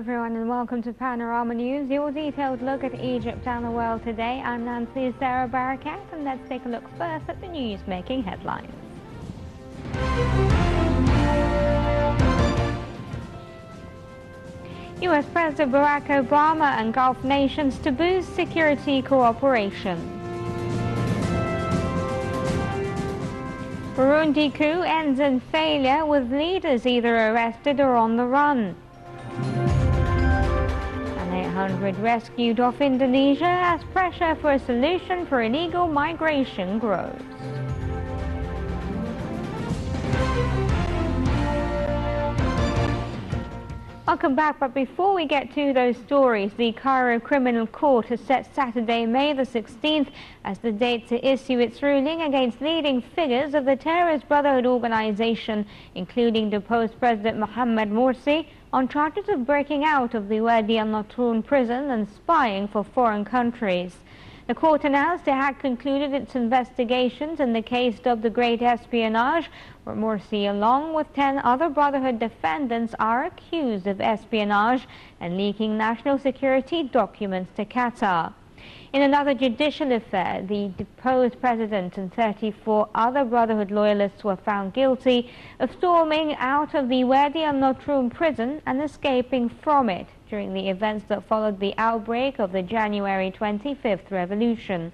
everyone, and welcome to Panorama News, your detailed look at Egypt and the world today. I'm Nancy Sarah Barakat, and let's take a look first at the news-making headlines. U.S. President Barack Obama and Gulf nations to boost security cooperation. Burundi coup ends in failure, with leaders either arrested or on the run. And 800 rescued off Indonesia as pressure for a solution for illegal migration grows. Welcome back, but before we get to those stories, the Cairo Criminal Court has set Saturday, May the 16th as the date to issue its ruling against leading figures of the terrorist Brotherhood organization, including deposed President Mohamed Morsi, on charges of breaking out of the Wadi al-Natrun prison and spying for foreign countries. The court announced it had concluded its investigations in the case dubbed the Great Espionage, where Morsi, along with 10 other Brotherhood defendants, are accused of espionage and leaking national security documents to Qatar. In another judicial affair, the deposed president and 34 other Brotherhood loyalists were found guilty of storming out of the Wadi al-Natrun prison and escaping from it during the events that followed the outbreak of the January 25th revolution.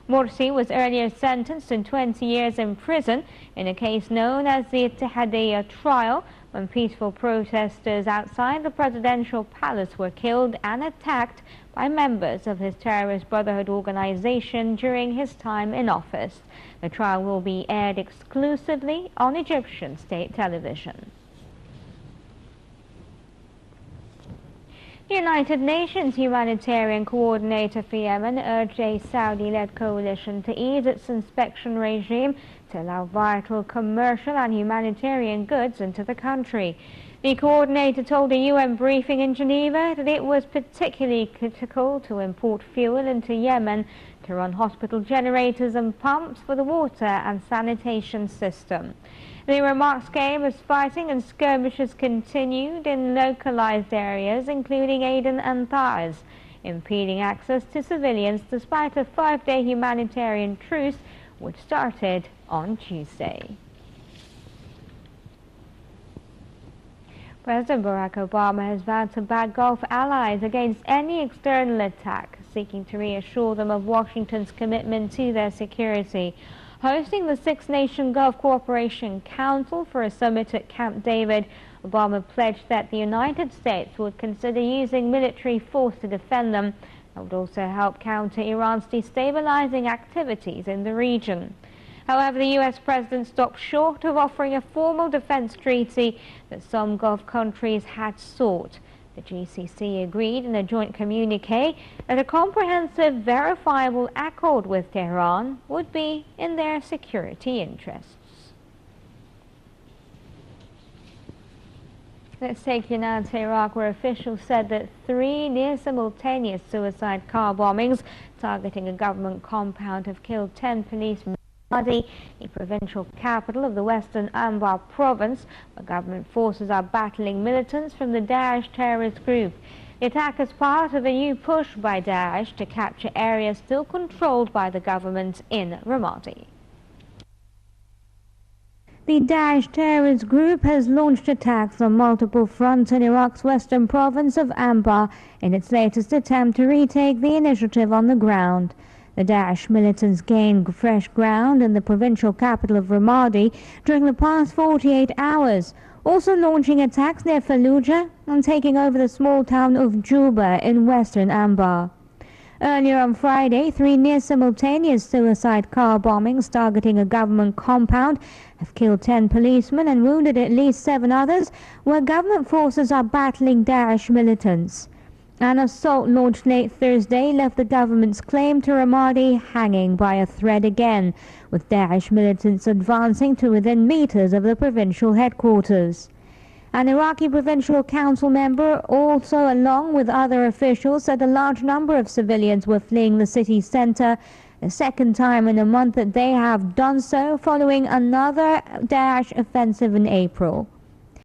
Morsi was earlier sentenced to 20 years in prison in a case known as the Ittihadiyya trial, when peaceful protesters outside the presidential palace were killed and attacked by members of his terrorist Brotherhood organization during his time in office. The trial will be aired exclusively on Egyptian state television. The United Nations humanitarian coordinator for Yemen urged a Saudi-led coalition to ease its inspection regime to allow vital commercial and humanitarian goods into the country. The coordinator told a UN briefing in Geneva that it was particularly critical to import fuel into Yemen to run hospital generators and pumps for the water and sanitation system. The remarks came as fighting and skirmishes continued in localized areas, including Aden and Taiz, impeding access to civilians despite a 5-day humanitarian truce which started on Tuesday. President Barack Obama has vowed to back Gulf allies against any external attack, seeking to reassure them of Washington's commitment to their security. Hosting the Six-Nation Gulf Cooperation Council for a summit at Camp David, Obama pledged that the United States would consider using military force to defend them. That would also help counter Iran's destabilizing activities in the region. However, the U.S. president stopped short of offering a formal defense treaty that some Gulf countries had sought. The GCC agreed in a joint communique that a comprehensive, verifiable accord with Tehran would be in their security interests. Let's take you now to Iraq, where officials said that 3 near-simultaneous suicide car bombings targeting a government compound have killed 10 policemen. The provincial capital of the western Anbar province, where government forces are battling militants from the Daesh terrorist group. The attack is part of a new push by Daesh to capture areas still controlled by the government in Ramadi. The Daesh terrorist group has launched attacks on multiple fronts in Iraq's western province of Anbar in its latest attempt to retake the initiative on the ground. The Daesh militants gained fresh ground in the provincial capital of Ramadi during the past 48 hours, also launching attacks near Fallujah and taking over the small town of Juba in western Anbar. Earlier on Friday, 3 near-simultaneous suicide car bombings targeting a government compound have killed 10 policemen and wounded at least 7 others, where government forces are battling Daesh militants. An assault launched late Thursday left the government's claim to Ramadi hanging by a thread again, with Daesh militants advancing to within meters of the provincial headquarters. An Iraqi provincial council member also, along with other officials, said a large number of civilians were fleeing the city center, the second time in a month that they have done so following another Daesh offensive in April.